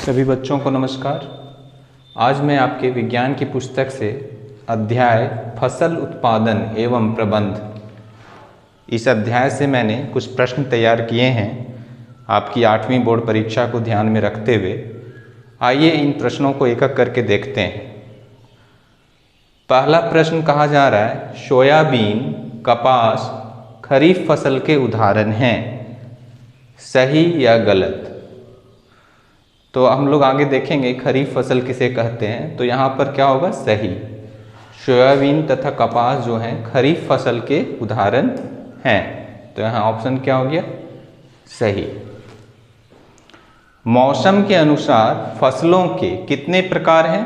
सभी बच्चों को नमस्कार। आज मैं आपके विज्ञान की पुस्तक से अध्याय फसल उत्पादन एवं प्रबंध, इस अध्याय से मैंने कुछ प्रश्न तैयार किए हैं आपकी 8वीं बोर्ड परीक्षा को ध्यान में रखते हुए। आइए इन प्रश्नों को एक एक करके देखते हैं। पहला प्रश्न कहा जा रहा है, सोयाबीन, कपास खरीफ फसल के उदाहरण हैं, सही या गलत? तो हम लोग आगे देखेंगे खरीफ फसल किसे कहते हैं। तो यहाँ पर क्या होगा? सही। सोयाबीन तथा कपास जो हैं खरीफ फसल के उदाहरण हैं, तो यहाँ ऑप्शन क्या हो गया? सही। मौसम के अनुसार फसलों के कितने प्रकार हैं?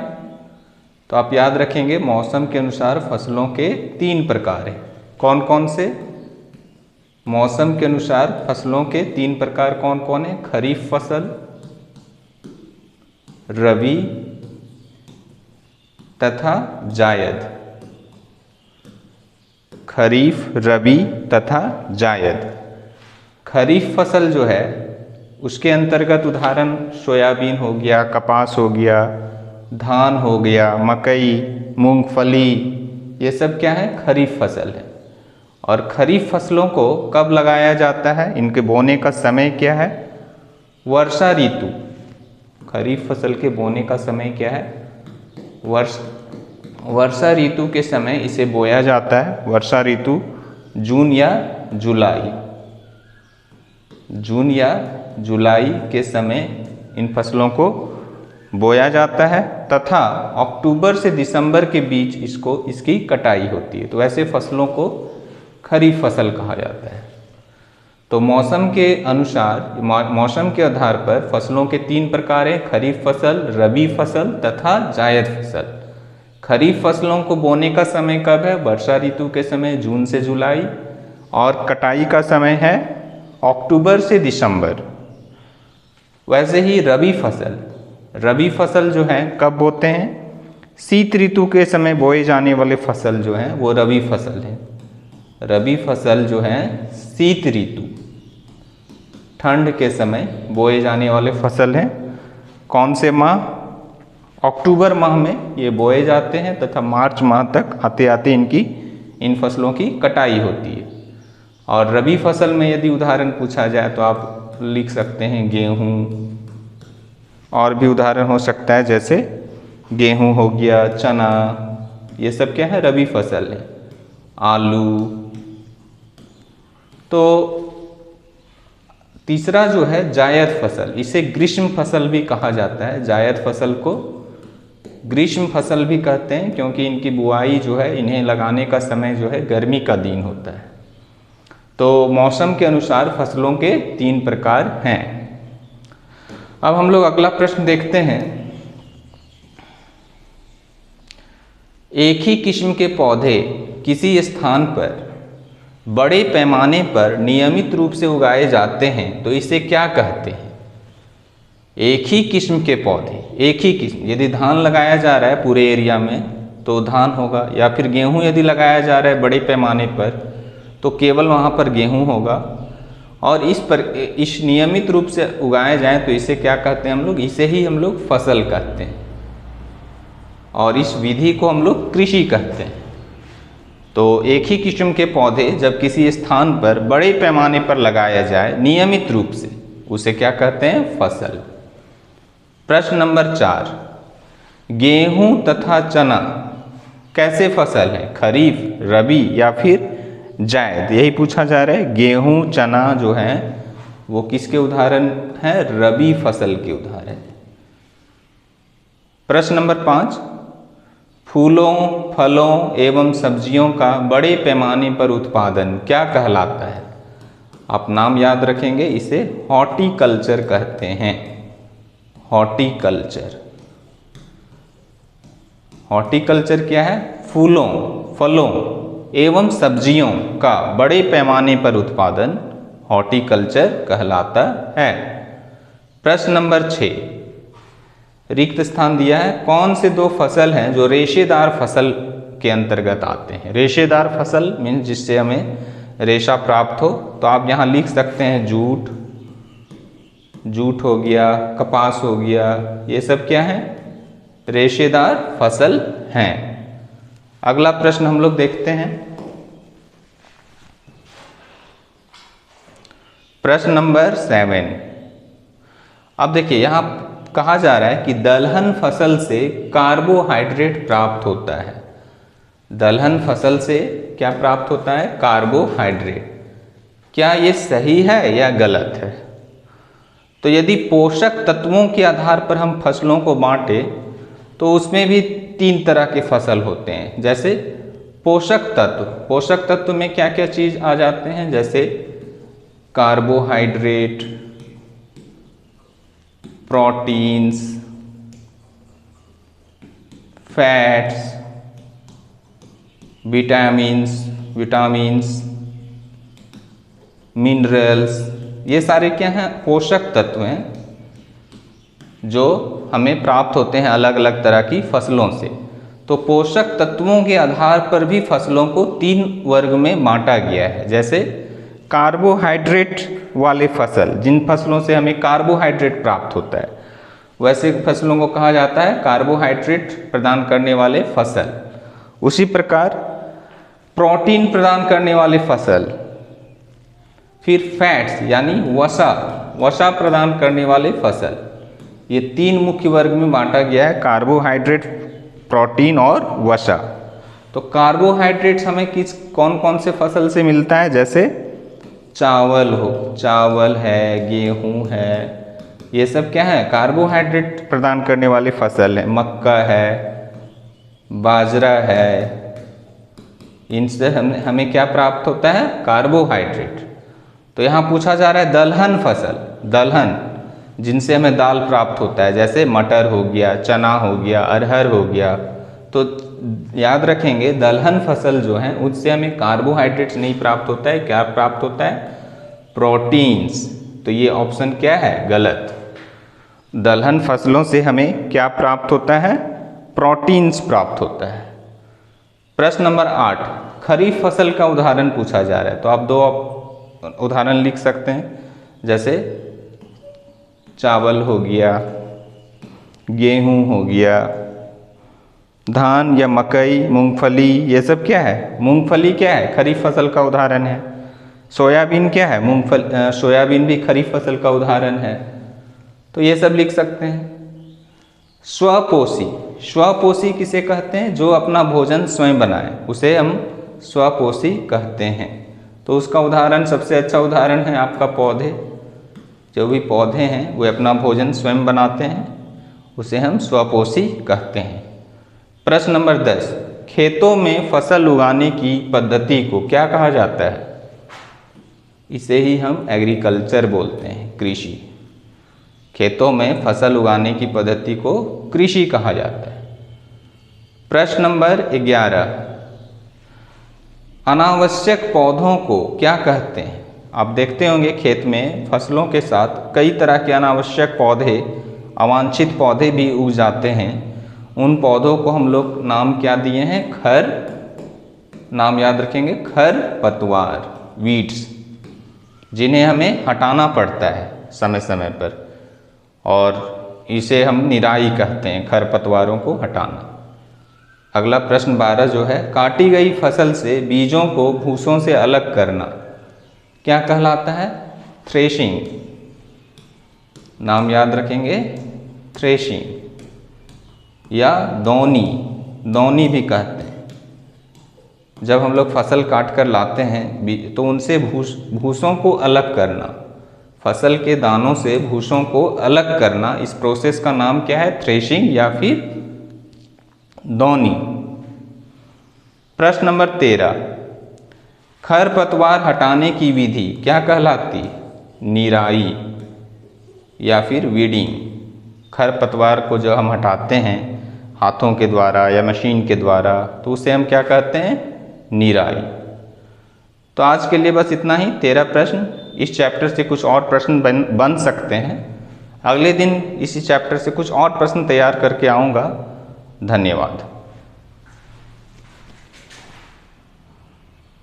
तो आप याद रखेंगे मौसम के अनुसार फसलों के 3 प्रकार हैं। कौन कौन से? मौसम के अनुसार फसलों के 3 प्रकार कौन कौन है? खरीफ फसल, रबी तथा जायद। खरीफ, रबी तथा जायद। खरीफ फसल जो है उसके अंतर्गत उदाहरण सोयाबीन हो गया, कपास हो गया, धान हो गया, मकई, मूंगफली, ये सब क्या है? खरीफ फसल है। और खरीफ फसलों को कब लगाया जाता है? इनके बोने का समय क्या है? वर्षा ऋतु। खरीफ फसल के बोने का समय क्या है? वर्षा ऋतु के समय इसे बोया जाता है। वर्षा ऋतु जून या जुलाई, जून या जुलाई के समय इन फसलों को बोया जाता है तथा अक्टूबर से दिसंबर के बीच इसकी कटाई होती है। तो ऐसे फसलों को खरीफ फसल कहा जाता है। तो मौसम के अनुसार, मौसम के आधार पर फसलों के 3 प्रकार हैं, खरीफ फसल, रबी फसल तथा जायद फसल। खरीफ फसलों को बोने का समय कब है? वर्षा ऋतु के समय जून से जुलाई, और कटाई का समय है अक्टूबर से दिसंबर। वैसे ही रबी फसल जो है कब बोते हैं? शीत ऋतु के समय बोए जाने वाले फसल जो हैं वो रबी फसल है। रबी फसल जो है शीत ऋतु, ठंड के समय बोए जाने वाले फसल हैं। कौन से माह? अक्टूबर माह में ये बोए जाते हैं तथा मार्च माह तक आते आते इन फसलों की कटाई होती है। और रबी फसल में यदि उदाहरण पूछा जाए तो आप लिख सकते हैं गेहूँ, और भी उदाहरण हो सकता है जैसे गेहूँ हो गया, चना, ये सब क्या है? रबी फसल है। आलू। तो तीसरा जो है जायद फसल, इसे ग्रीष्म फसल भी कहा जाता है। जायद फसल को ग्रीष्म फसल भी कहते हैं क्योंकि इनकी बुआई जो है, इन्हें लगाने का समय जो है गर्मी का दिन होता है। तो मौसम के अनुसार फसलों के 3 प्रकार हैं। अब हम लोग अगला प्रश्न देखते हैं। एक ही किस्म के पौधे किसी स्थान पर बड़े पैमाने पर नियमित रूप से उगाए जाते हैं तो इसे क्या कहते हैं? एक ही किस्म के पौधे, एक ही किस्म, यदि धान लगाया जा रहा है पूरे एरिया में तो धान होगा, या फिर गेहूं यदि लगाया जा रहा है बड़े पैमाने पर तो केवल वहाँ पर गेहूं होगा। और इस नियमित रूप से उगाए जाएं तो इसे क्या कहते हैं हम लोग? इसे ही हम लोग फसल कहते हैं, और इस विधि को हम लोग कृषि कहते हैं। तो एक ही किस्म के पौधे जब किसी स्थान पर बड़े पैमाने पर लगाया जाए नियमित रूप से, उसे क्या कहते हैं? फसल। प्रश्न नंबर 4, गेहूं तथा चना कैसे फसल है? खरीफ, रबी या फिर जायद? यही पूछा जा रहा है। गेहूं, चना जो है वो किसके उदाहरण हैं? रबी फसल के उदाहरण। प्रश्न नंबर 5, फूलों, फलों एवं सब्जियों का बड़े पैमाने पर उत्पादन क्या कहलाता है? आप नाम याद रखेंगे, इसे हॉर्टिकल्चर कहते हैं। हॉर्टिकल्चर। हॉर्टिकल्चर क्या है? फूलों, फलों एवं सब्जियों का बड़े पैमाने पर उत्पादन हॉर्टिकल्चर कहलाता है। प्रश्न नंबर 6, रिक्त स्थान दिया है, कौन से 2 फसल हैं जो रेशेदार फसल के अंतर्गत आते हैं? रेशेदार फसल मीन्स जिससे हमें रेशा प्राप्त हो। तो आप यहाँ लिख सकते हैं जूट, जूट हो गया, कपास हो गया, ये सब क्या है? रेशेदार फसल हैं। अगला प्रश्न हम लोग देखते हैं। प्रश्न नंबर 7। अब देखिए यहाँ कहा जा रहा है कि दलहन फसल से कार्बोहाइड्रेट प्राप्त होता है। दलहन फसल से क्या प्राप्त होता है? कार्बोहाइड्रेट। क्या ये सही है या गलत है? तो यदि पोषक तत्वों के आधार पर हम फसलों को बांटे तो उसमें भी 3 तरह के फसल होते हैं। जैसे पोषक तत्व, पोषक तत्व में क्या क्या चीज़ आ जाते हैं? जैसे carbohydrate, proteins, fats, vitamins, minerals, ये सारे क्या हैं? पोषक तत्व हैं जो हमें प्राप्त होते हैं अलग अलग तरह की फसलों से। तो पोषक तत्वों के आधार पर भी फसलों को 3 वर्ग में बांटा गया है। जैसे कार्बोहाइड्रेट वाले फसल, जिन फसलों से हमें कार्बोहाइड्रेट प्राप्त होता है, वैसे फसलों को कहा जाता है कार्बोहाइड्रेट प्रदान करने वाले फसल। उसी प्रकार प्रोटीन प्रदान करने वाले फसल, फिर फैट्स यानी वसा प्रदान करने वाले फसल, ये 3 मुख्य वर्ग में बांटा गया है, कार्बोहाइड्रेट, प्रोटीन और वसा। तो कार्बोहाइड्रेट्स हमें कौन कौन से फसल से मिलता है? जैसे चावल है, गेहूं है, ये सब क्या है? कार्बोहाइड्रेट प्रदान करने वाली फसल है। मक्का है, बाजरा है, इनसे हमें क्या प्राप्त होता है? कार्बोहाइड्रेट। तो यहाँ पूछा जा रहा है दलहन फसल, दलहन जिनसे हमें दाल प्राप्त होता है, जैसे मटर हो गया, चना हो गया, अरहर हो गया। तो याद रखेंगे दलहन फसल जो है उससे हमें कार्बोहाइड्रेट्स नहीं प्राप्त होता है। क्या प्राप्त होता है? प्रोटीन्स। तो ये ऑप्शन क्या है? गलत। दलहन फसलों से हमें क्या प्राप्त होता है? प्रोटीन्स प्राप्त होता है। प्रश्न नंबर 8, खरीफ फसल का उदाहरण पूछा जा रहा है। तो आप 2 उदाहरण लिख सकते हैं। जैसे चावल हो गया, गेहूं हो गया, धान या मकई, मूंगफली, ये सब क्या है? मूंगफली क्या है? खरीफ फसल का उदाहरण है। सोयाबीन क्या है? सोयाबीन भी खरीफ फसल का उदाहरण है। तो ये सब लिख सकते हैं। स्वपोषी किसे कहते हैं? जो अपना भोजन स्वयं बनाए, उसे हम स्वपोषी कहते हैं। तो उसका उदाहरण, सबसे अच्छा उदाहरण है आपका पौधे। जो भी पौधे हैं वे अपना भोजन स्वयं बनाते हैं, उसे हम स्वपोषी कहते हैं। प्रश्न नंबर 10, खेतों में फसल उगाने की पद्धति को क्या कहा जाता है? इसे ही हम एग्रीकल्चर बोलते हैं, कृषि। खेतों में फसल उगाने की पद्धति को कृषि कहा जाता है। प्रश्न नंबर 11, अनावश्यक पौधों को क्या कहते हैं? आप देखते होंगे खेत में फसलों के साथ कई तरह के अनावश्यक पौधे, अवांछित पौधे भी उग जाते हैं। उन पौधों को हम लोग नाम क्या दिए हैं? नाम याद रखेंगे, खरपतवार, वीड्स, जिन्हें हमें हटाना पड़ता है समय समय पर, और इसे हम निराई कहते हैं, खरपतवारों को हटाना। अगला प्रश्न 12 जो है, काटी गई फसल से बीजों को भूसों से अलग करना क्या कहलाता है? थ्रेशिंग। नाम याद रखेंगे, थ्रेशिंग या दौनी भी कहते हैं। जब हम लोग फसल काट कर लाते हैं तो उनसे भूसों को अलग करना, फसल के दानों से भूसों को अलग करना, इस प्रोसेस का नाम क्या है? थ्रेशिंग या फिर दौनी। प्रश्न नंबर 13, खरपतवार हटाने की विधि क्या कहलाती? निराई या फिर वीडिंग। खरपतवार को जो हम हटाते हैं हाथों के द्वारा या मशीन के द्वारा, तो उसे हम क्या कहते हैं? निराई। तो आज के लिए बस इतना ही। 13 प्रश्न। इस चैप्टर से कुछ और प्रश्न बन सकते हैं। अगले दिन इसी चैप्टर से कुछ और प्रश्न तैयार करके आऊँगा। धन्यवाद।